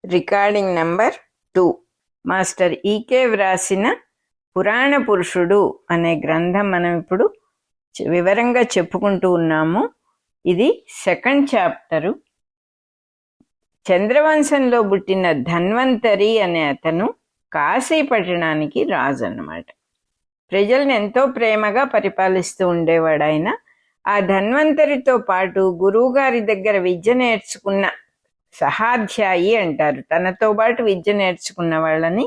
Recording number 2. Master ఈకే వ్రాసిన పురాణ పురుషుడు అనే గ్రంథం మనం ఇప్పుడు వివరంగా చెప్పుకుంటూ ఉన్నాము. ఇది 2nd చాప్టరు. చంద్రవంశంలో పుట్టిన ధన్వంతరి అనే అతను కాశీ పట్టణానికి రాజు అన్నమాట. ప్రజల్ని ఎంతో ప్రేమగా పరిపాలిస్తూ ఉండేవాడు ఆయన. ఆ ధన్వంతరితో పాటు గురువుగారి దగ్గర విద్య నేర్చుకున్న సహాధ్యాయి అంటారు. తనతో పాటు విద్య నేర్చుకున్న వాళ్ళని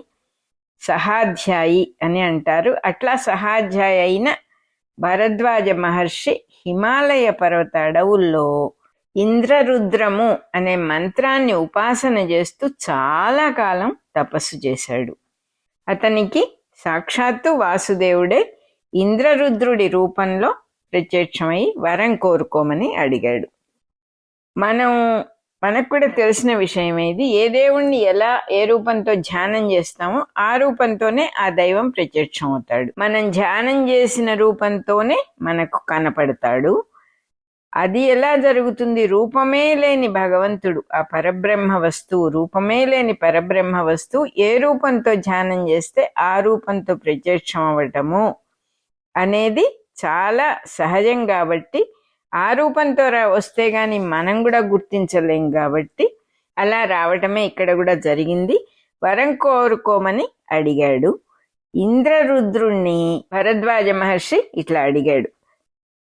సహాధ్యాయి అని అంటారు. అట్లా సహాధ్యాయి అయిన భరద్వాజ మహర్షి హిమాలయ పర్వత అడవుల్లో ఇంద్రరుద్రము అనే మంత్రాన్ని ఉపాసన చేస్తూ చాలా కాలం తపస్సు చేశాడు. అతనికి సాక్షాత్తు వాసుదేవుడే ఇంద్రరుద్రుడి రూపంలో ప్రత్యక్షమై వరం కోరుకోమని అడిగాడు. మనకు కూడా తెలిసిన విషయం ఇది. ఏ దేవుణ్ణి ఎలా ఏ రూపంతో ధ్యానం చేస్తామో ఆ రూపంతోనే ఆ దైవం ప్రత్యక్షం అవుతాడు. మనం ధ్యానం చేసిన రూపంతోనే మనకు కనపడతాడు. అది ఎలా జరుగుతుంది? రూపమే లేని భగవంతుడు, ఆ పరబ్రహ్మ వస్తువు, రూపమే లేని పరబ్రహ్మ వస్తువు ఏ రూపంతో ధ్యానం చేస్తే ఆ రూపంతో ప్రత్యక్షం అవ్వటము అనేది చాలా సహజం. కాబట్టి ఆ రూపంతో వస్తే గాని మనం కూడా గుర్తించలేం. కాబట్టి అలా రావటమే ఇక్కడ కూడా జరిగింది. వరం కోరుకోమని అడిగాడు. ఇంద్రరుద్రుణ్ణి భరద్వాజ మహర్షి ఇట్లా అడిగాడు,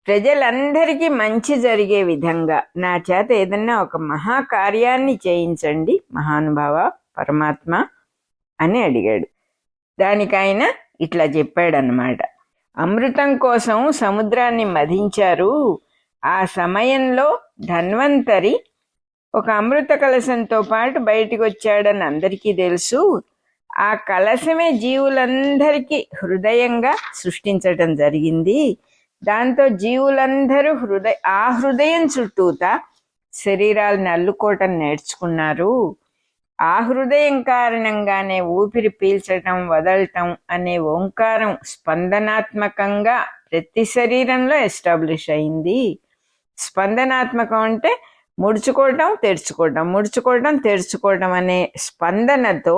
ప్రజలందరికీ మంచి జరిగే విధంగా నా చేత ఏదన్నా ఒక మహాకార్యాన్ని చేయించండి మహానుభావ పరమాత్మ అని అడిగాడు. దానికి ఆయన ఇట్లా చెప్పాడన్నమాట. అమృతం కోసం సముద్రాన్ని మధించారు. ఆ సమయంలో ధన్వంతరి ఒక అమృత కలశంతో పాటు బయటికి వచ్చాడని అందరికీ తెలుసు. ఆ కలశమే జీవులందరికీ హృదయంగా సృష్టించటం జరిగింది. దాంతో జీవులందరూ ఆ హృదయం చుట్టూతా శరీరాలను అల్లుకోవటం నేర్చుకున్నారు. ఆ హృదయం కారణంగానే ఊపిరి పీల్చటం వదలటం అనే ఓంకారం స్పందనాత్మకంగా ప్రతి శరీరంలో ఎస్టాబ్లిష్ అయింది. స్పందనాత్మకం అంటే ముడుచుకోవటం తెరుచుకోవటం, ముడుచుకోవటం తెరుచుకోవటం అనే స్పందనతో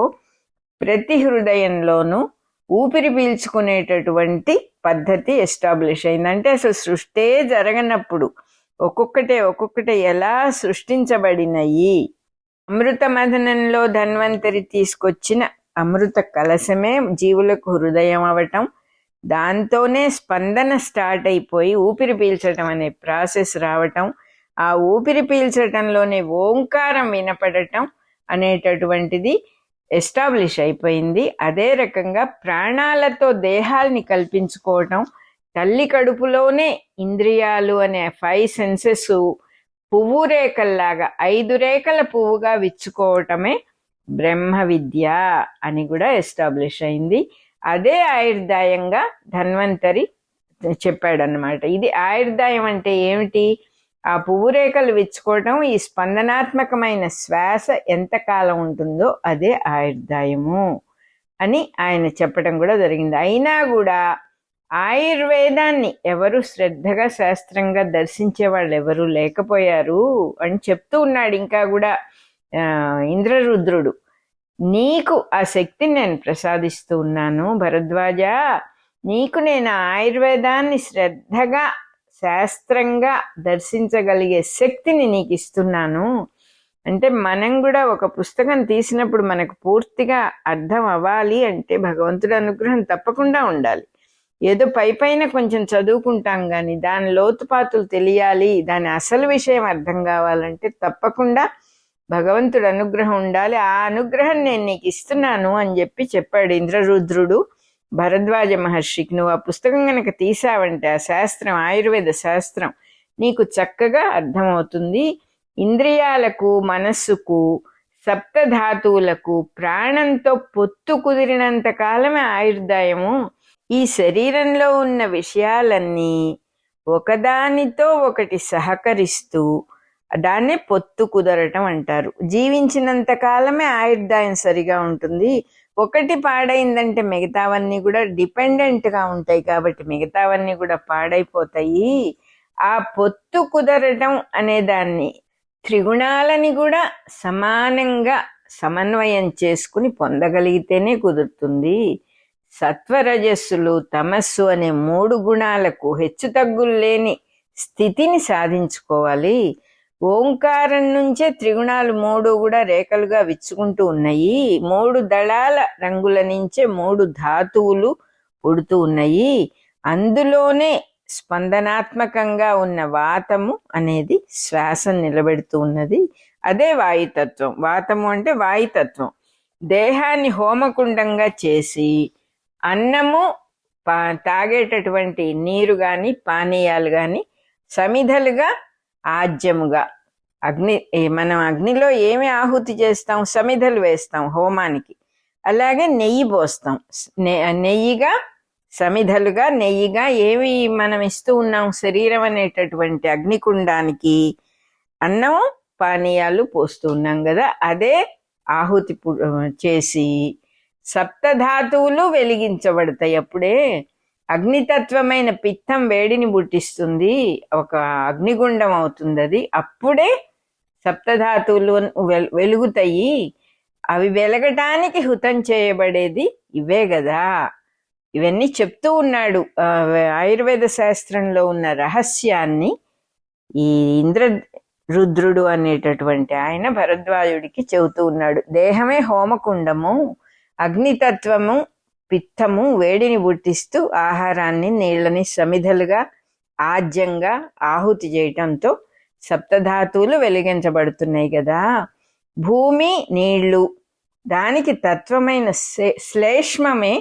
ప్రతి హృదయంలోనూ ఊపిరి పీల్చుకునేటటువంటి పద్ధతి ఎస్టాబ్లిష్ అయింది. అంటే అసలు సృష్టే జరగనప్పుడు ఒక్కొక్కటే ఎలా సృష్టించబడినయి. అమృత మథనంలో ధన్వంతరి తీసుకొచ్చిన అమృత కలశమే జీవులకు హృదయం అవటం, దాంతోనే స్పందన స్టార్ట్ అయిపోయి ఊపిరి పీల్చటం అనే ప్రాసెస్ రావటం, ఆ ఊపిరి పీల్చటంలోనే ఓంకారం వినపడటం అనేటటువంటిది ఎస్టాబ్లిష్ అయిపోయింది. అదే రకంగా ప్రాణాలతో దేహాల్ని కల్పించుకోవటం, తల్లి కడుపులోనే ఇంద్రియాలు అనే 5 సెన్సెస్ పువ్వు రేఖల్లాగా 5 రేఖల పువ్వుగా విచ్చుకోవటమే బ్రహ్మ విద్య అని కూడా ఎస్టాబ్లిష్ అయింది. అదే ఆయుర్దాయంగా ధన్వంతరి చెప్పాడనమాట. ఇది ఆయుర్దాయం అంటే ఏమిటి? ఆ పువ్వు రేఖలు విచ్చుకోవటం, ఈ స్పందనాత్మకమైన శ్వాస ఎంతకాలం ఉంటుందో అదే ఆయుర్దాయము అని ఆయన చెప్పడం కూడా జరిగింది. అయినా కూడా ఆయుర్వేదాన్ని ఎవరు శ్రద్ధగా శాస్త్రంగా దర్శించే వాళ్ళు ఎవరు లేకపోయారు అని చెప్తూ ఉన్నాడు. ఇంకా కూడా ఇంద్రరుద్రుడు, నీకు ఆ శక్తిని నేను ప్రసాదిస్తూ ఉన్నాను భరద్వాజ, నీకు నేను ఆయుర్వేదాన్ని శ్రద్ధగా శాస్త్రంగా దర్శించగలిగే శక్తిని నీకు ఇస్తున్నాను. అంటే మనం కూడా ఒక పుస్తకం తీసినప్పుడు మనకు పూర్తిగా అర్థం అవ్వాలి అంటే భగవంతుడి అనుగ్రహం తప్పకుండా ఉండాలి. ఏదో పైన కొంచెం చదువుకుంటాం కానీ దాని లోతుపాతులు తెలియాలి, దాని అసలు విషయం అర్థం కావాలంటే తప్పకుండా భగవంతుడి అనుగ్రహం ఉండాలి. ఆ అనుగ్రహం నేను నీకు ఇస్తున్నాను అని చెప్పాడు ఇంద్రరుద్రుడు భరద్వాజ మహర్షికి. నువ్వు ఆ పుస్తకం కనుక తీసావంటే ఆ శాస్త్రం, ఆయుర్వేద శాస్త్రం నీకు చక్కగా అర్థమవుతుంది. ఇంద్రియాలకు, మనస్సుకు, సప్తధాతువులకు ప్రాణంతో పొత్తు కుదిరినంత కాలమే ఆయుర్దాయము. ఈ శరీరంలో ఉన్న విషయాలన్నీ ఒకదానితో ఒకటి సహకరిస్తూ దాన్నే పొత్తు కుదరటం అంటారు. జీవించినంత కాలమే ఆయుర్దాయం సరిగా ఉంటుంది. ఒకటి పాడైందంటే మిగతావన్నీ కూడా డిపెండెంట్గా ఉంటాయి కాబట్టి మిగతావన్నీ కూడా పాడైపోతాయి. ఆ పొత్తు కుదరటం అనే దాన్ని త్రిగుణాలని కూడా సమానంగా సమన్వయం చేసుకుని పొందగలిగితేనే కుదురుతుంది. సత్వరజస్సులు తమస్సు అనే 3 గుణాలకు హెచ్చుతగ్గులు లేని స్థితిని సాధించుకోవాలి. ఓంకారం నుంచే త్రిగుణాలు 3 కూడా రేఖలుగా విచ్చుకుంటూ ఉన్నాయి. 3 దళాల రంగుల నుంచే 3 ధాతువులు పుడుతూ ఉన్నాయి. అందులోనే స్పందనాత్మకంగా ఉన్న వాతము అనేది శ్వాసను నిలబెడుతూ ఉన్నది. అదే వాయుతత్వం. వాతము అంటే వాయుతత్వం. దేహాన్ని హోమకుండంగా చేసి అన్నము తాగేటటువంటి నీరు కానీ పానీయాలు కానీ సమిధలుగా ఆజ్యముగా మనం అగ్నిలో ఏమి ఆహుతి చేస్తాం? సమిధలు వేస్తాం హోమానికి. అలాగే నెయ్యి పోస్తాం. నెయ్యిగా సమిధలుగా నెయ్యిగా ఏవి మనం ఇస్తూ ఉన్నాం? శరీరం అనేటటువంటి అగ్నికుండానికి అన్నం పానీయాలు పోస్తూ ఉన్నాం కదా. అదే ఆహుతి చేసి సప్తధాతువులు వెలిగించబడతాయి. అప్పుడే అగ్నితత్వమైన పిత్తం వేడిని పుట్టిస్తుంది, ఒక అగ్నిగుండం అవుతుంది అది. అప్పుడే సప్తధాతువులు వెలుగుతాయి. అవి వెలగటానికి హుతం చేయబడేది ఇవే కదా. ఇవన్నీ చెప్తూ ఉన్నాడు. ఆయుర్వేద శాస్త్రంలో ఉన్న రహస్యాన్ని ఈ ఇంద్రరుద్రుడు అనేటటువంటి ఆయన భరద్వాజుడికి చెబుతూ ఉన్నాడు. దేహమే హోమకుండము, అగ్నితత్వము పిత్తము వేడిని పుట్టిస్తూ ఆహారాన్ని నీళ్ళని సమిధలుగా ఆజ్యంగా ఆహుతి చేయటంతో సప్తధాతువులు వెలిగించబడుతున్నాయి కదా. భూమి నీళ్లు, దానికి తత్వమైన శ్లేష్మమే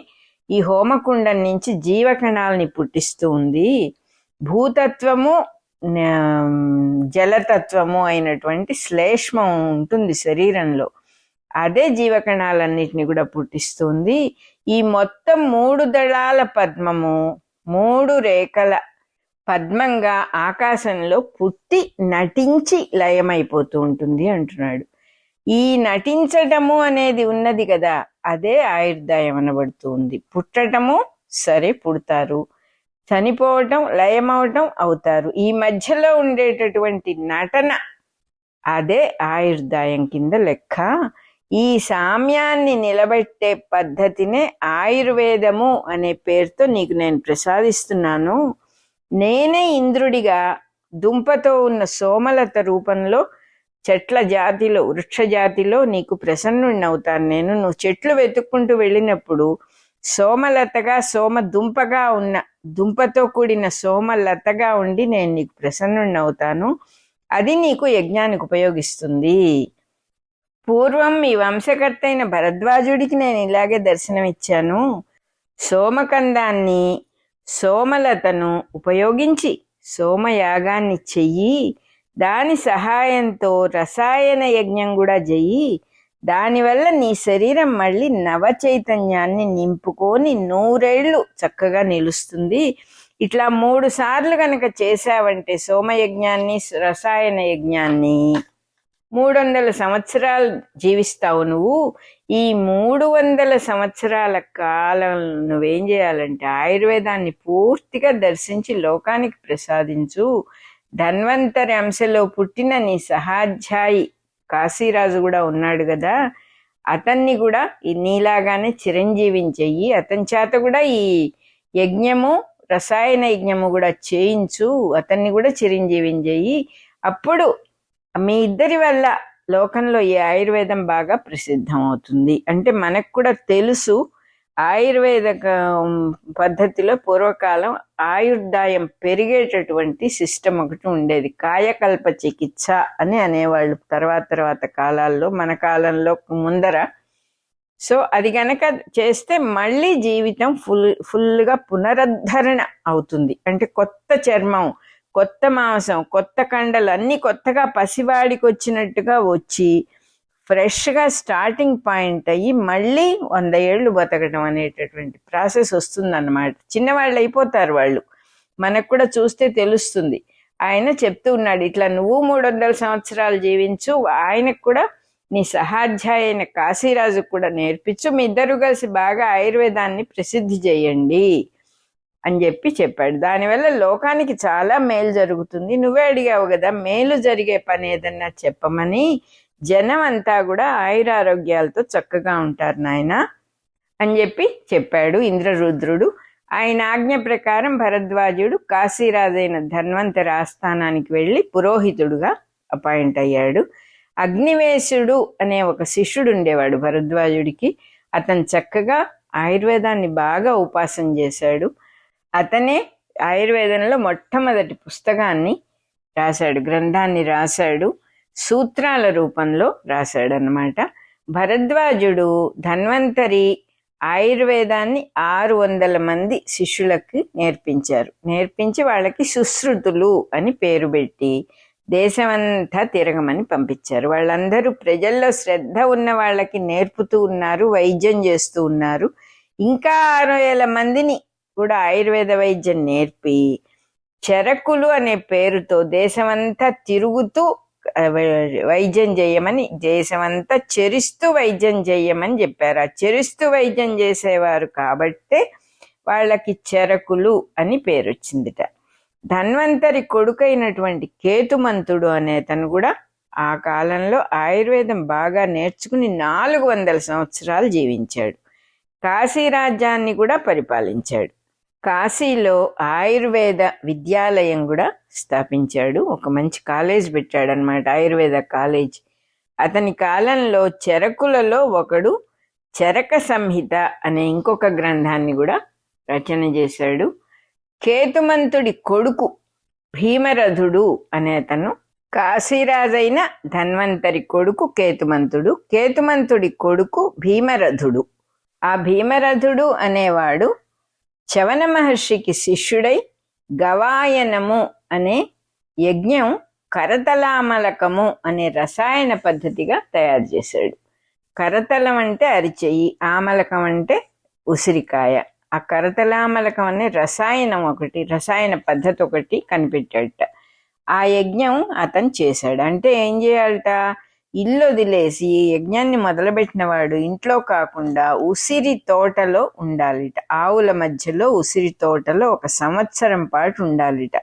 ఈ హోమకుండం నుంచి జీవకణాలని పుట్టిస్తూ ఉంది. భూతత్వము జలతత్వము అయినటువంటి శ్లేష్మం ఉంటుంది శరీరంలో, అదే జీవకణాలన్నిటిని కూడా పుట్టిస్తుంది. ఈ మొత్తం 3 దళాల పద్మము 3 రేఖల పద్మంగా ఆకాశంలో పుట్టి నటించి లయమైపోతూ ఉంటుంది అంటున్నాడు. ఈ నటించటము అనేది ఉన్నది కదా, అదే ఆయుర్దాయం అనబడుతూ ఉంది. పుట్టటము సరే పుడతారు, చనిపోవటం లయమవటం అవుతారు. ఈ మధ్యలో ఉండేటటువంటి నటన అదే ఆయుర్దాయం కింద లెక్క. ఈ సామ్యాన్ని నిలబెట్టే పద్ధతినే ఆయుర్వేదము అనే పేరుతో నీకు నేను ప్రసాదిస్తున్నాను. నేనే ఇంద్రుడిగా దుంపతో ఉన్న సోమలత రూపంలో చెట్ల జాతిలో వృక్ష జాతిలో నీకు ప్రసన్నుడిని అవుతాను నేను. నువ్వు చెట్లు వెతుక్కుంటూ వెళ్ళినప్పుడు సోమలతగా సోమ దుంపగా ఉన్న దుంపతో కూడిన సోమలతగా ఉండి నేను నీకు ప్రసన్నుడిని అవుతాను. అది నీకు యజ్ఞానికి ఉపయోగిస్తుంది. పూర్వం ఈ వంశకర్త అయిన భరద్వాజుడికి నేను ఇలాగే దర్శనమిచ్చాను. సోమకందాన్ని సోమలతను ఉపయోగించి సోమయాగాన్ని చెయ్యి, దాని సహాయంతో రసాయన యజ్ఞం కూడా చెయ్యి. దానివల్ల నీ శరీరం మళ్ళీ నవ చైతన్యాన్ని నింపుకొని 100 ఏళ్ళు చక్కగా నిలుస్తుంది. ఇట్లా 3 సార్లు కనుక చేశావంటే సోమయజ్ఞాన్ని రసాయన యజ్ఞాన్ని 300 సంవత్సరాలు జీవిస్తావు నువ్వు. ఈ 300 సంవత్సరాల కాలం నువ్వేం చేయాలంటే ఆయుర్వేదాన్ని పూర్తిగా దర్శించి లోకానికి ప్రసాదించు. ధన్వంతరి అంశలో పుట్టిన నీ సహాధ్యాయి కాశీరాజు కూడా ఉన్నాడు కదా, అతన్ని కూడా ఈ నీలాగానే చిరంజీవించెయ్యి. అతని చేత కూడా ఈ యజ్ఞము రసాయన యజ్ఞము కూడా చేయించు, అతన్ని కూడా చిరంజీవించెయ్యి. అప్పుడు మీ ఇద్దరి వల్ల లోకంలో ఈ ఆయుర్వేదం బాగా ప్రసిద్ధం అవుతుంది. అంటే మనకు కూడా తెలుసు, ఆయుర్వేద పద్ధతిలో పూర్వకాలం ఆయుర్దాయం పెరిగేటటువంటి సిస్టమ్ ఒకటి ఉండేది. కాయకల్ప చికిత్స అని అనేవాళ్ళు తర్వాత కాలాల్లో, మన కాలంలో ముందర. సో అది గనక చేస్తే మళ్ళీ జీవితం ఫుల్గా పునరుద్ధరణ అవుతుంది. అంటే కొత్త చర్మం, కొత్త మాంసం, కొత్త కండలు అన్నీ కొత్తగా పసివాడికి వచ్చినట్టుగా వచ్చి ఫ్రెష్గా స్టార్టింగ్ పాయింట్ అయ్యి మళ్ళీ 100 ఏళ్ళు బతకడం అనేటటువంటి ప్రాసెస్ వస్తుందన్నమాట. చిన్నవాళ్ళు అయిపోతారు వాళ్ళు. మనకు కూడా చూస్తే తెలుస్తుంది. ఆయన చెప్తూ ఉన్నాడు, ఇట్లా నువ్వు 300 సంవత్సరాలు జీవించు, ఆయనకు కూడా నీ సహాధ్యాయ అయిన కాశీరాజుకు కూడా నేర్పించు, మీ ఇద్దరు కలిసి బాగా ఆయుర్వేదాన్ని ప్రసిద్ధి చేయండి అని చెప్పాడు. దానివల్ల లోకానికి చాలా మేలు జరుగుతుంది. నువ్వే అడిగావు కదా మేలు జరిగే పని ఏదన్నా చెప్పమని. జనం అంతా కూడా ఆయురారోగ్యాలతో చక్కగా ఉంటారు నాయన అని చెప్పాడు ఇంద్రరుద్రుడు. ఆయన ఆజ్ఞ ప్రకారం భరద్వాజుడు కాశీరాజైన ధన్వంతరి ఆస్థానానికి వెళ్ళి పురోహితుడుగా అపాయింట్ అయ్యాడు. అగ్నివేశుడు అనే ఒక శిష్యుడు ఉండేవాడు భరద్వాజుడికి. అతను చక్కగా ఆయుర్వేదాన్ని బాగా ఉపాసన చేశాడు. అతనే ఆయుర్వేదంలో మొట్టమొదటి పుస్తకాన్ని రాశాడు, గ్రంథాన్ని రాశాడు, సూత్రాల రూపంలో రాశాడనమాట. భరద్వాజుడు ధన్వంతరి ఆయుర్వేదాన్ని 600 మంది శిష్యులకి నేర్పించి వాళ్ళకి సుశ్రుతులు అని పేరు పెట్టి దేశమంతా తిరగమని పంపించారు. వాళ్ళందరూ ప్రజల్లో శ్రద్ధ ఉన్న వాళ్ళకి నేర్పుతూ ఉన్నారు, వైద్యం చేస్తూ ఉన్నారు. ఇంకా 6,000 మందిని కూడా ఆయుర్వేద వైద్యం నేర్పి చెరకులు అనే పేరుతో దేశమంతా తిరుగుతూ వైద్యం చేయమని, దేశమంతా చెరిస్తూ వైద్యం చేయమని చెప్పారు. ఆ చెరిస్తూ వైద్యం చేసేవారు కాబట్టే వాళ్ళకి చెరకులు అని పేరు వచ్చిందిట. ధన్వంతరి కొడుకైనటువంటి కేతుమంతుడు అనేతను కూడా ఆ కాలంలో ఆయుర్వేదం బాగా నేర్చుకుని 400 సంవత్సరాలు జీవించాడు. కాశీ రాజ్యాన్ని కూడా పరిపాలించాడు. కాశీలో ఆయుర్వేద విద్యాలయం కూడా స్థాపించాడు. ఒక మంచి కాలేజ్ పెట్టాడనమాట, ఆయుర్వేద కాలేజ్. అతని కాలంలో చెరకులలో ఒకడు చరక సంహిత అనే ఇంకొక గ్రంథాన్ని కూడా రచన చేశాడు. కేతుమంతుడి కొడుకు భీమరథుడు అనేతను కాశీరాజైన ధన్వంతరి కొడుకు కేతుమంతుడు. కేతుమంతుడి కొడుకు భీమరథుడు. ఆ భీమరథుడు అనేవాడు చవన మహర్షికి శిష్యుడై గవాయనము అనే యజ్ఞం కరతలామలకము అనే రసాయన పద్ధతిగా తయారు చేశాడు. కరతలం అంటే అరిచెయ్యి, ఆమలకం అంటే ఉసిరికాయ. ఆ కరతలామలకం అనే రసాయన పద్ధతి ఒకటి కనిపెట్టాడట. ఆ యజ్ఞం అతను చేశాడు. అంటే ఏం చేయాలట, ఇల్లు వదిలేసి యజ్ఞాన్ని మొదలుపెట్టిన వాడు ఇంట్లో కాకుండా ఉసిరి తోటలో ఉండాలిట. ఆవుల మధ్యలో ఉసిరి తోటలో 1 సంవత్సరం పాటు ఉండాలిట.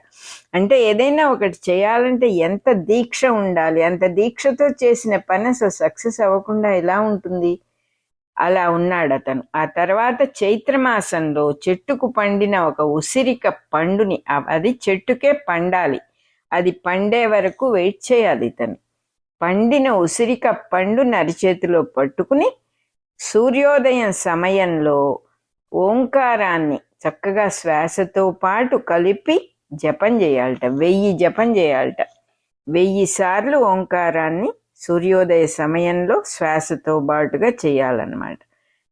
అంటే ఏదైనా ఒకటి చేయాలంటే ఎంత దీక్ష ఉండాలి. అంత దీక్షతో చేసిన పని అసలు సక్సెస్ అవ్వకుండా ఎలా ఉంటుంది? అలా ఉన్నాడు అతను. ఆ తర్వాత చైత్రమాసంలో చెట్టుకు పండిన ఒక ఉసిరిక పండుని, అది చెట్టుకే పండాలి, అది పండే వరకు వెయిట్ చేయాలి ఇతను. పండిన ఉసిరిక పండుని అరిచేతిలో పట్టుకుని సూర్యోదయం సమయంలో ఓంకారాన్ని చక్కగా శ్వాసతో పాటు కలిపి జపం చేయాలట. 1000 జపం చేయాలట. 1000 సార్లు ఓంకారాన్ని సూర్యోదయ సమయంలో శ్వాసతో పాటుగా చేయాలన్నమాట.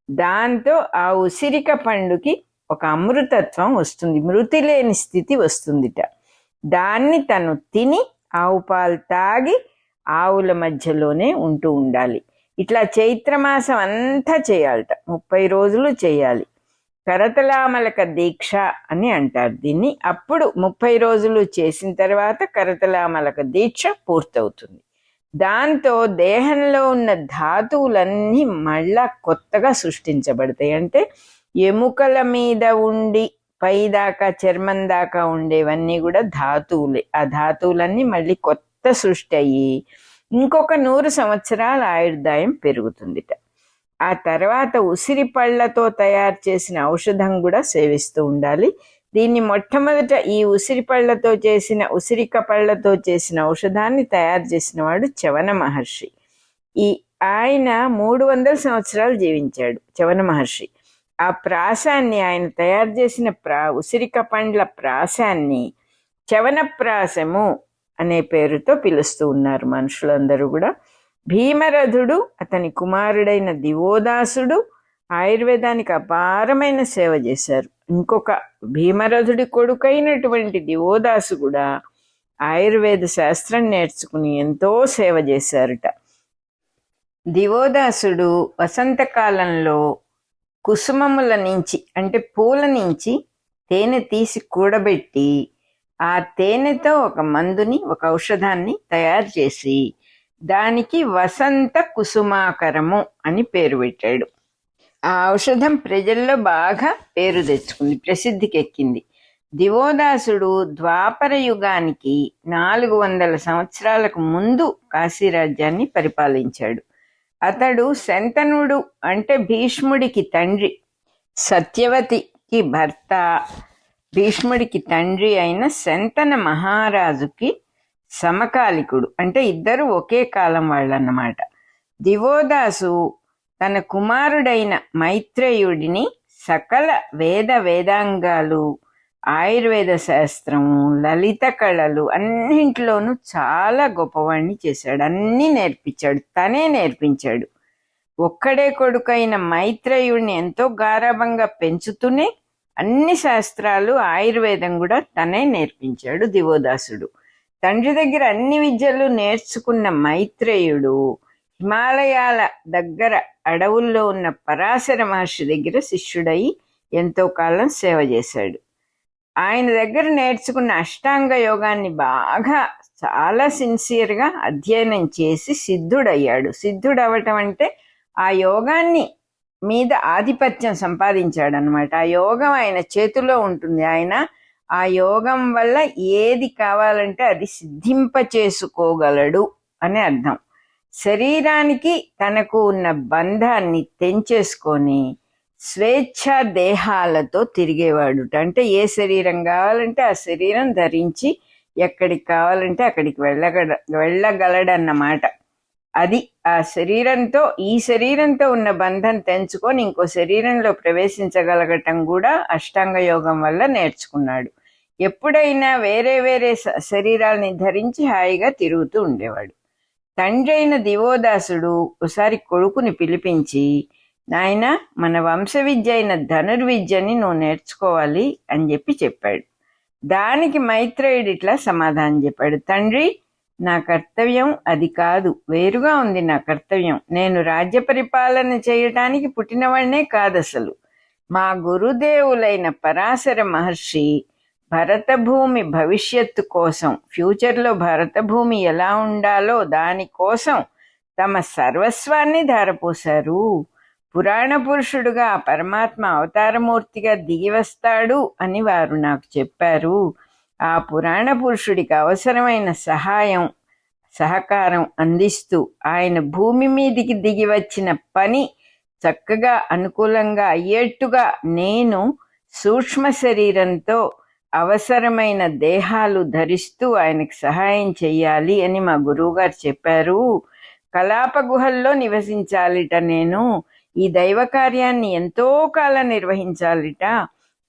దాంతో ఆ ఉసిరిక పండుకి ఒక అమృతత్వం వస్తుంది, మృతి లేని స్థితి వస్తుందిట. దాన్ని తను తిని ఆవు పాలు తాగి ఆవుల మధ్యలోనే ఉంటూ ఉండాలి. ఇట్లా చైత్రమాసం అంతా చేయాలట. 30 రోజులు చేయాలి. కరతలామలక దీక్ష అని అంటారు దీన్ని. అప్పుడు 30 రోజులు చేసిన తర్వాత కరతలామలక దీక్ష పూర్తవుతుంది. దాంతో దేహంలో ఉన్న ధాతువులన్నీ మళ్ళా కొత్తగా సృష్టించబడతాయి. అంటే ఎముకల మీద ఉండి పైదాకా చర్మం దాకా ఉండేవన్నీ కూడా ధాతువులే. ఆ ధాతువులన్నీ మళ్ళీ కొత్త సృష్టి అయ్యి ఇంకొక 100 సంవత్సరాల ఆయుర్దాయం పెరుగుతుందిట. ఆ తర్వాత ఉసిరి పళ్ళతో తయారు చేసిన ఔషధం కూడా సేవిస్తూ ఉండాలి. దీన్ని మొట్టమొదట ఈ ఉసిరిక పళ్ళతో చేసిన ఔషధాన్ని తయారు చేసిన వాడు చవన మహర్షి. ఆయన 300 సంవత్సరాలు జీవించాడు చవన మహర్షి. ఆ ప్రాసాన్ని, ఆయన తయారు చేసిన ఉసిరిక పండ్ల ప్రాసాన్ని చవనప్రాసము అనే పేరుతో పిలుస్తూ ఉన్నారు మనుషులందరూ కూడా. భీమరథుడు, అతని కుమారుడైన దివోదాసుడు ఆయుర్వేదానికి అపారమైన సేవ చేశారు. ఇంకొక భీమరథుడి కొడుకైనటువంటి దివోదాసు కూడా ఆయుర్వేద శాస్త్రం నేర్చుకుని ఎంతో సేవ చేశారట. దివోదాసుడు వసంతకాలంలో కుసుమముల నుంచి, అంటే పూల నుంచి తేనె తీసి కూడబెట్టి ఆ తేనెతో ఒక మందుని, ఒక ఔషధాన్ని తయారు చేసి దానికి వసంత కుసుమాకరము అని పేరు పెట్టాడు. ఆ ఔషధం ప్రజల్లో బాగా పేరు తెచ్చుకుంది, ప్రసిద్ధికి ఎక్కింది. దివోదాసుడు ద్వాపర యుగానికి 400 సంవత్సరాలకు ముందు కాశీరాజ్యాన్ని పరిపాలించాడు. అతడు శంతనుడు అంటే భీష్ముడికి తండ్రి, సత్యవతికి భర్త, భీష్ముడికి తండ్రి అయిన శంతన మహారాజుకి సమకాలికుడు, అంటే ఇద్దరు ఒకే కాలం వాళ్ళన్నమాట. దివోదాసు తన కుమారుడైన మైత్రేయుడిని సకల వేదాంగాలు, ఆయుర్వేద శాస్త్రము, లలిత కళలు అన్నింటిలోనూ చాలా గొప్పవాణ్ణి చేశాడు. అన్నీ నేర్పించాడు, తనే నేర్పించాడు. ఒక్కడే కొడుకైన మైత్రేయుడిని ఎంతో గారాభంగా పెంచుతూనే అన్ని శాస్త్రాలు, ఆయుర్వేదం కూడా తనే నేర్పించాడు దివోదాసుడు. తండ్రి దగ్గర అన్ని విద్యలు నేర్చుకున్న మైత్రేయుడు హిమాలయాల దగ్గర అడవుల్లో ఉన్న పరాశర మహర్షి దగ్గర శిష్యుడై ఎంతో కాలం సేవ చేశాడు. ఆయన దగ్గర నేర్చుకున్న అష్టాంగ యోగాన్ని బాగా చాలా సిన్సియర్గా అధ్యయనం చేసి సిద్ధుడయ్యాడు. సిద్ధుడవటం అంటే ఆ యోగాన్ని మీద ఆధిపత్యం సంపాదించాడు అనమాట. ఆ యోగం ఆయన చేతిలో ఉంటుంది. ఆయన ఆ యోగం వల్ల ఏది కావాలంటే అది సిద్ధింప చేసుకోగలడు అని అర్థం. శరీరానికి తనకు ఉన్న బంధాన్ని తెంచేసుకొని స్వేచ్ఛా దేహాలతో తిరిగేవాడు. అంటే ఏ శరీరం కావాలంటే ఆ శరీరం ధరించి ఎక్కడికి కావాలంటే అక్కడికి వెళ్ళగలడన్నమాట. అది ఆ శరీరంతో, ఈ శరీరంతో ఉన్న బంధం తెంచుకొని ఇంకో శరీరంలో ప్రవేశించగలగటం కూడా అష్టాంగ యోగం వల్ల నేర్చుకున్నాడు. ఎప్పుడైనా వేరే వేరే శరీరాల్ని ధరించి హాయిగా తిరుగుతూ ఉండేవాడు. తండ్రి అయిన దివోదాసుడు ఒకసారి కొడుకుని పిలిపించి, నాయన, మన వంశ విద్య అయిన ధనుర్విద్యని నువ్వు నేర్చుకోవాలి అని చెప్పాడు. దానికి మైత్రేయుడు ఇట్లా సమాధానం చెప్పాడు. తండ్రి, నా కర్తవ్యం అది కాదు, వేరుగా ఉంది నా కర్తవ్యం. నేను రాజ్య పరిపాలన చేయటానికి పుట్టినవాడినే కాదు అసలు. మా గురుదేవులైన పరాశర మహర్షి భరతభూమి భవిష్యత్తు కోసం, ఫ్యూచర్లో భరతభూమి ఎలా ఉండాలో దానికోసం తమ సర్వస్వాన్ని ధారపోశారు. పురాణ పురుషుడుగా పరమాత్మ అవతారమూర్తిగా దిగి వస్తాడు అని వారు నాకు చెప్పారు. ఆ పురాణ పురుషుడికి అవసరమైన సహకారం అందిస్తూ ఆయన భూమి మీదికి దిగి వచ్చిన పని చక్కగా అనుకూలంగా అయ్యేట్టుగా నేను సూక్ష్మ శరీరంతో అవసరమైన దేహాలు ధరిస్తూ ఆయనకు సహాయం చెయ్యాలి అని మా గురువుగారు చెప్పారు. కలాప గుహల్లో నివసించాలిట నేను. ఈ దైవ కార్యాన్ని ఎంతో కాలం నిర్వహించాలిట.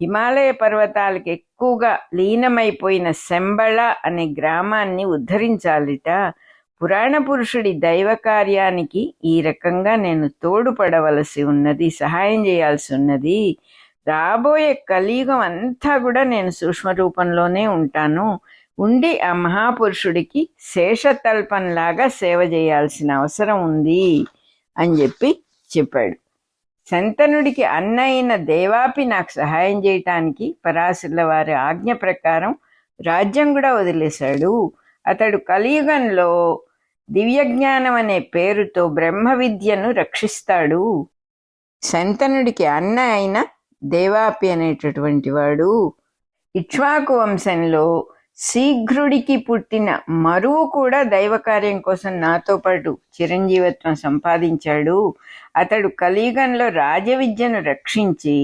హిమాలయ పర్వతాలకు ఎక్కువగా లీనమైపోయిన శంబళ అనే గ్రామాన్ని ఉద్ధరించాలిట. పురాణ పురుషుడి దైవ కార్యానికి ఈ రకంగా నేను తోడుపడవలసి ఉన్నది, సహాయం చేయాల్సి ఉన్నది. రాబోయే కలియుగం అంతా కూడా నేను సూక్ష్మ రూపంలోనే ఉంటాను. ఉండి ఆ మహాపురుషుడికి శేషతల్పంలాగా సేవ చేయాల్సిన అవసరం ఉంది అని చెప్పాడు. శంతనుడికి అన్న అయిన దేవాపి నాకు సహాయం చేయటానికి పరాశరుల వారి ఆజ్ఞ ప్రకారం రాజ్యం కూడా వదిలేశాడు. అతడు కలియుగంలో దివ్యజ్ఞానం అనే పేరుతో బ్రహ్మ విద్యను రక్షిస్తాడు. శంతనుడికి అన్న అయిన దేవాపి అనేటటువంటి వాడు ఇక్ష్వాకు వంశంలో శీఘ్రుడికి పుట్టిన మరువు కూడా దైవ కార్యం కోసం నాతో పాటు చిరంజీవత్వం సంపాదించాడు. అతడు కలియుగంలో రాజవిద్యను రక్షించి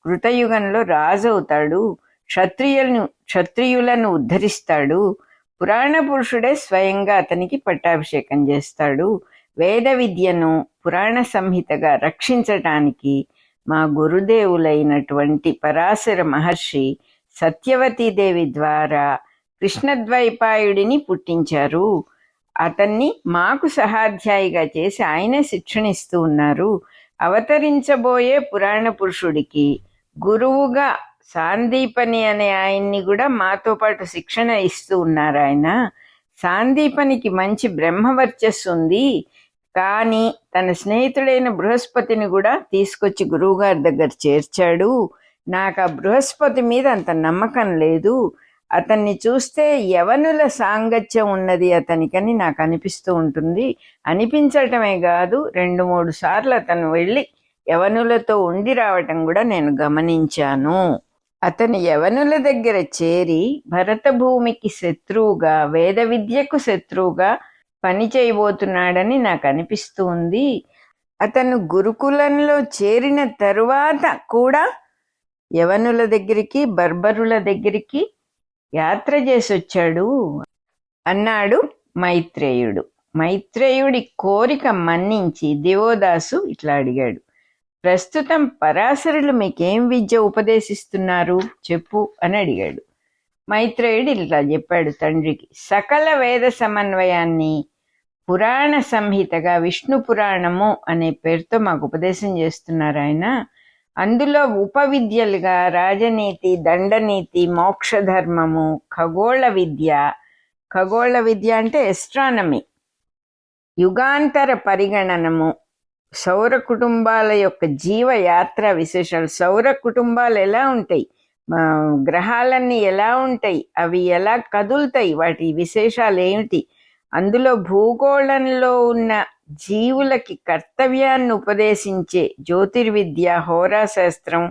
కృతయుగంలో రాజు అవుతాడు. క్షత్రియులను ఉద్ధరిస్తాడు. పురాణ పురుషుడే స్వయంగా అతనికి పట్టాభిషేకం చేస్తాడు. వేద విద్యను పురాణ సంహితగా రక్షించటానికి మా గురుదేవులైనటువంటి పరాశర మహర్షి సత్యవతీదేవి ద్వారా కృష్ణద్వైపాయుడిని పుట్టించారు. అతన్ని మాకు సహాధ్యాయిగా చేసి ఆయనే శిక్షణిస్తూ ఉన్నారు. అవతరించబోయే పురాణ పురుషుడికి గురువుగా సాందీపని అనే ఆయన్ని కూడా మాతో పాటు శిక్షణ ఇస్తూ ఉన్నారు. ఆయన సాందీపనికి మంచి బ్రహ్మవర్చస్సు ఉంది, కానీ తన స్నేహితుడైన బృహస్పతిని కూడా తీసుకొచ్చి గురువుగారి దగ్గర చేర్చాడు. నాకు ఆ బృహస్పతి మీద అంత నమ్మకం లేదు. అతన్ని చూస్తే యవనుల సాంగత్యం ఉన్నది అతనికని నాకు అనిపిస్తూ ఉంటుంది. అనిపించటమే కాదు, 2-3 సార్లు అతను వెళ్ళి యవనులతో ఉండి రావటం కూడా నేను గమనించాను అతను యవనుల దగ్గర చేరి భరత భూమికి శత్రువుగా, వేద విద్యకు శత్రువుగా పని చేయబోతున్నాడని నాకు అనిపిస్తూ ఉంది. అతను గురుకులంలో చేరిన తరువాత కూడా యవనుల దగ్గరికి, బర్బరుల దగ్గరికి యాత్ర చేసి వచ్చాడు అన్నాడు మైత్రేయుడు. మైత్రేయుడి కోరిక మన్నించి దివోదాసు ఇట్లా అడిగాడు, ప్రస్తుతం పరాశరులు మీకేం విద్య ఉపదేశిస్తున్నారు చెప్పు అని అడిగాడు. మైత్రేయుడు ఇట్లా చెప్పాడు తండ్రికి, సకల వేద సమన్వయాన్ని పురాణ సంహితగా విష్ణు పురాణము అనే పేరుతో మాకు ఉపదేశం చేస్తున్నారు ఆయన. అందులో ఉపవిద్యలుగా రాజనీతి, దండనీతి, మోక్షధర్మము, ఖగోళ విద్య, ఖగోళ విద్య అంటే ఎస్ట్రానమీ, యుగాంతర పరిగణనము, సౌర కుటుంబాల యొక్క జీవయాత్ర విశేషాలు, సౌర కుటుంబాలు ఎలా ఉంటాయి, గ్రహాలన్నీ ఎలా ఉంటాయి, అవి ఎలా కదులుతాయి, వాటి విశేషాలు ఏమిటి, అందులో భూగోళంలో ఉన్న జీవులకి కర్తవ్యాన్ని ఉపదేశించే జ్యోతిర్విద్య, హోరాశాస్త్రం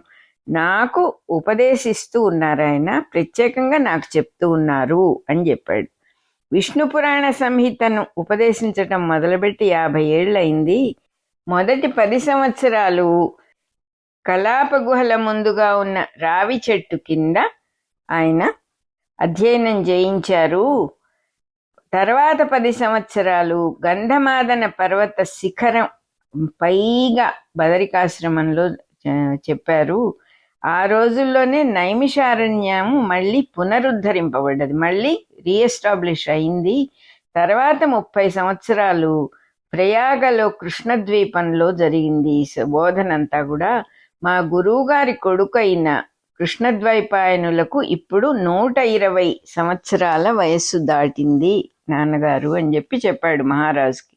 నాకు ఉపదేశిస్తూ ఉన్నారు ఆయన, ప్రత్యేకంగా నాకు చెప్తూ ఉన్నారు అని చెప్పాడు. విష్ణు పురాణ సంహితను ఉపదేశించటం మొదలుపెట్టి 50 ఏళ్ళయింది. మొదటి 10 సంవత్సరాలు కలాప గుహల ముందుగా ఉన్న రావి చెట్టు కింద ఆయన అధ్యయనం చేయించారు. తర్వాత 10 సంవత్సరాలు గంధమాదన పర్వత శిఖరం పైగా బదరికాశ్రమంలో చెప్పారు. ఆ రోజుల్లోనే నైమిషారణ్యము మళ్ళీ పునరుద్ధరింపబడ్డది, మళ్ళీ రీఎస్టాబ్లిష్ అయింది. తర్వాత 30 సంవత్సరాలు ప్రయాగలో కృష్ణద్వీపంలో జరిగింది బోధనంతా కూడా. మా గురువు గారి కొడుకైన కృష్ణద్వైపాయనులకు ఇప్పుడు 120 సంవత్సరాల వయస్సు దాటింది నాన్నగారు అని చెప్పాడు మహారాజుకి.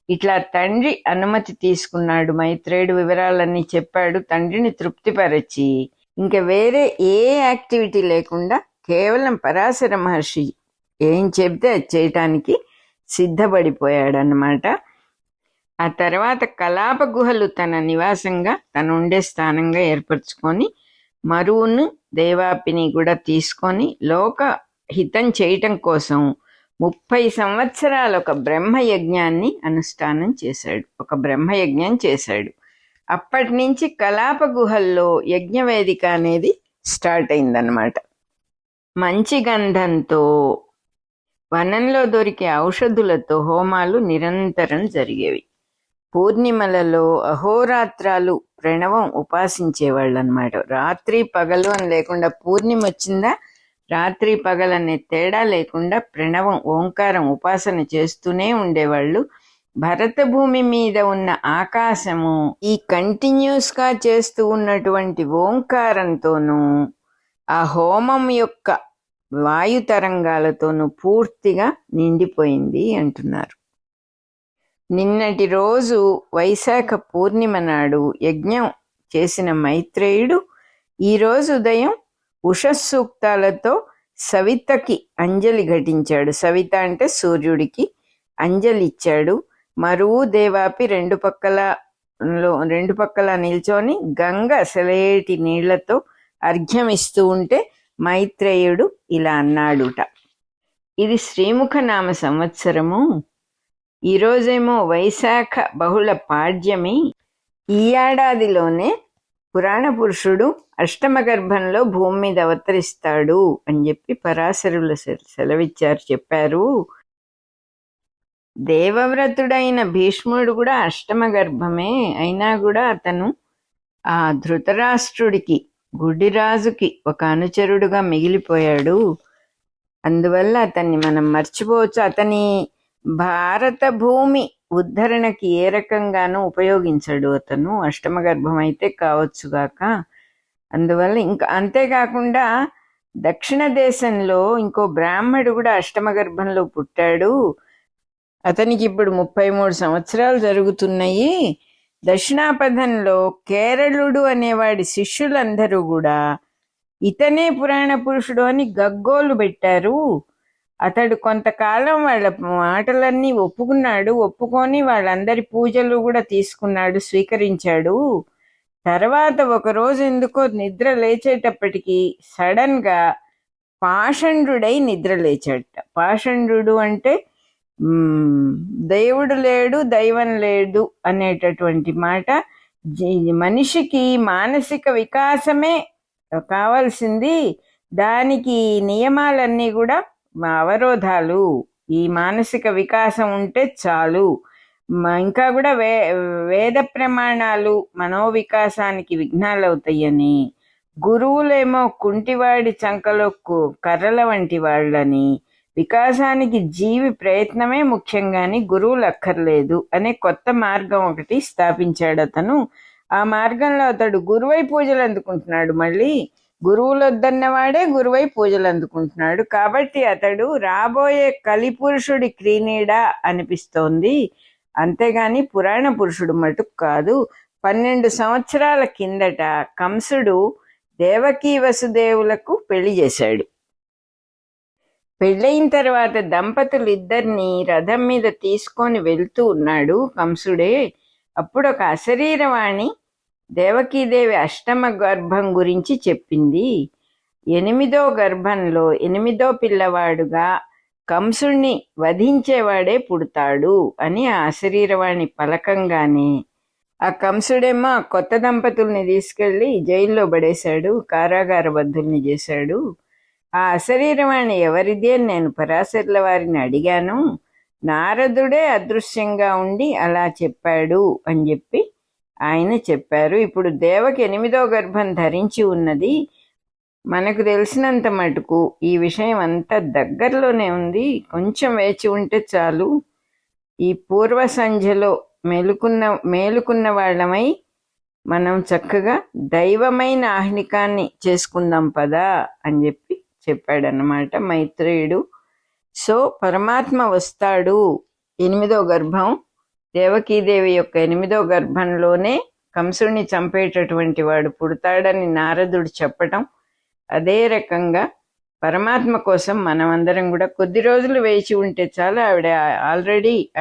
ఇట్లా తండ్రి అనుమతి తీసుకున్నాడు. మైత్రేయుడు వివరాలన్నీ చెప్పాడు. తండ్రిని తృప్తిపరచి ఇంకా వేరే ఏ యాక్టివిటీ లేకుండా కేవలం పరాశర మహర్షి ఏం చెప్తే అది చేయటానికి సిద్ధపడిపోయాడనమాట. ఆ తర్వాత కలాప గుహలు తన నివాసంగా, తను ఉండే స్థానంగా ఏర్పరచుకొని మరువును, దేవాపిని కూడా తీసుకొని లోక హితం చేయటం కోసం 30 సంవత్సరాలు ఒక బ్రహ్మయజ్ఞాన్ని అనుష్ఠానం చేశాడు, ఒక బ్రహ్మయజ్ఞం చేశాడు. అప్పటి నుంచి కలాప గుహల్లో యజ్ఞవేదిక అనేది స్టార్ట్ అయిందనమాట. మంచి గంధంతో, వనంలో దొరికే ఔషధులతో హోమాలు నిరంతరం జరిగేవి. పూర్ణిమలలో అహోరాత్రాలు ప్రణవం ఉపాసించేవాళ్ళు అనమాట. రాత్రి పగలు అని లేకుండా, పూర్ణిమ వచ్చిందా రాత్రి పగలనే తేడా లేకుండా ప్రణవం, ఓంకారం ఉపాసన చేస్తూనే ఉండేవాళ్ళు. భరత భూమి మీద ఉన్న ఆకాశము ఈ కంటిన్యూస్గా చేస్తూ ఉన్నటువంటి ఓంకారంతోనూ ఆ హోమం యొక్క వాయు తరంగాలతోనూ పూర్తిగా నిండిపోయింది అంటున్నారు. నిన్నటి రోజు వైశాఖ పూర్ణిమ నాడు యజ్ఞం చేసిన మైత్రేయుడు ఈరోజు ఉదయం ఉషస్సూక్తాలతో సవితకి అంజలి ఘటించాడు. సవిత అంటే సూర్యుడికి అంజలి ఇచ్చాడు. మరువు, దేవాపి రెండు పక్కల నిల్చొని గంగ సెలయేటి నీళ్లతో అర్ఘ్యమిస్తూ ఉంటే మైత్రేయుడు ఇలా అన్నాడుట, ఇది శ్రీముఖనామ సంవత్సరము, ఈరోజేమో వైశాఖ బహుళ పాడ్యమి, ఈ ఏడాదిలోనే పురాణ పురుషుడు అష్టమ గర్భంలో భూమి మీద అవతరిస్తాడు అని పరాశరులు సెలవిచ్చారు, చెప్పారు. దేవవ్రతుడైన భీష్ముడు కూడా అష్టమ గర్భమే అయినా కూడా అతను ఆ ధృతరాష్ట్రుడికి, గుడ్డిరాజుకి ఒక అనుచరుడుగా మిగిలిపోయాడు. అందువల్ల అతన్ని మనం మర్చిపోవచ్చు. అతని భారత భూమి ఉద్ధరణకి ఏ రకంగానూ ఉపయోగించడు అతను, అష్టమ గర్భం అయితే కావచ్చుగాక. అందువల్ల ఇంకా అంతేకాకుండా దక్షిణ దేశంలో ఇంకో బ్రాహ్మడు కూడా అష్టమ గర్భంలో పుట్టాడు. అతనికి ఇప్పుడు 33 సంవత్సరాలు జరుగుతున్నాయి. దక్షిణాపథంలో కేరళుడు అనేవాడి శిష్యులందరూ కూడా ఇతనే పురాణ పురుషుడు అని గగ్గోలు పెట్టారు. అతడు కొంతకాలం వాళ్ళ మాటలన్నీ ఒప్పుకున్నాడు. ఒప్పుకొని వాళ్ళందరి పూజలు కూడా తీసుకున్నాడు, స్వీకరించాడు. తర్వాత ఒకరోజు ఎందుకో నిద్ర లేచేటప్పటికి సడన్ గా పాషండుడై నిద్ర లేచాడట. పాషండు అంటే దేవుడు లేడు దైవం లేడు అనేటటువంటి మాట. మనిషికి మానసిక వికాసమే కావాల్సింది, దానికి నియమాలన్నీ కూడా అవరోధాలు. ఈ మానసిక వికాసం ఉంటే చాలు. ఇంకా కూడా వేద ప్రమాణాలు మనోవికాసానికి విఘ్నాలు అవుతాయని, గురువులేమో కుంటివాడి చంకలో కర్రల వంటి వాళ్ళని, వికాసానికి జీవి ప్రయత్నమే ముఖ్యంగాని గురువులు అక్కర్లేదు అనే కొత్త మార్గం ఒకటి స్థాపించాడు అతను. ఆ మార్గంలో అతడు గురువై పూజలు అందుకుంటున్నాడు. మళ్ళీ గురువులు వద్దన్నవాడే గురువై పూజలు అందుకుంటున్నాడు. కాబట్టి అతడు రాబోయే కలిపురుషుడి క్రీనీడ అనిపిస్తోంది, అంతేగాని పురాణ పురుషుడు మటుకు కాదు. 12 సంవత్సరాల కిందట కంసుడు దేవకీ వసుదేవులకు పెళ్లి చేశాడు. పెళ్ళయిన తర్వాత దంపతులు ఇద్దరిని రథం మీద తీసుకొని వెళ్తూ ఉన్నాడు కంసుడే. అప్పుడు ఒక అశరీరవాణి దేవకీదేవి అష్టమ గర్భం గురించి చెప్పింది. 8వ గర్భంలో 8వ పిల్లవాడుగా కంసుణ్ణి వధించేవాడే పుడతాడు అని ఆ అశరీరవాణి పలకంగానే ఆ కంసుడేమో కొత్త దంపతుల్ని తీసుకెళ్లి జైల్లో పడేశాడు, కారాగార బద్ధుల్ని చేశాడు. ఆ అశరీరవాణి ఎవరిది అని నేను పరాశరుల వారిని అడిగాను. నారదుడే అదృశ్యంగా ఉండి అలా చెప్పాడు అని చెప్పి ఆయన చెప్పారు. ఇప్పుడు దేవకి 8వ గర్భం ధరించి ఉన్నది. మనకు తెలిసినంత మటుకు ఈ విషయం అంతా దగ్గరలోనే ఉంది, కొంచెం వేచి ఉంటే చాలు. ఈ పూర్వ సంధ్యలో మేలుకున్న వాళ్ళమై మనం చక్కగా దైవమైన ఆహ్నికాన్ని చేసుకుందాం పదా అని చెప్పి చెప్పాడన్నమాట మైత్రేయుడు. సో పరమాత్మ వస్తాడు. 8వ గర్భం దేవకీదేవి యొక్క 8వ గర్భంలోనే కంసుడిని చంపేటటువంటి వాడు పుడతాడని నారదుడు చెప్పటం. అదే రకంగా పరమాత్మ కోసం మనమందరం కూడా కొద్ది రోజులు వేచి ఉంటే చాలా. ఆవిడ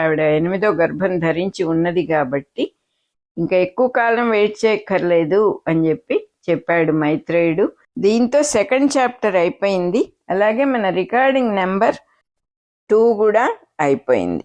8వ గర్భం ధరించి ఉన్నది కాబట్టి ఇంకా ఎక్కువ కాలం వెయిట్ చేయక్కర్లేదు అని చెప్పి చెప్పాడు మైత్రేయుడు. దీంతో 2nd చాప్టర్ అయిపోయింది. అలాగే మన రికార్డింగ్ నెంబర్ 2 కూడా అయిపోయింది.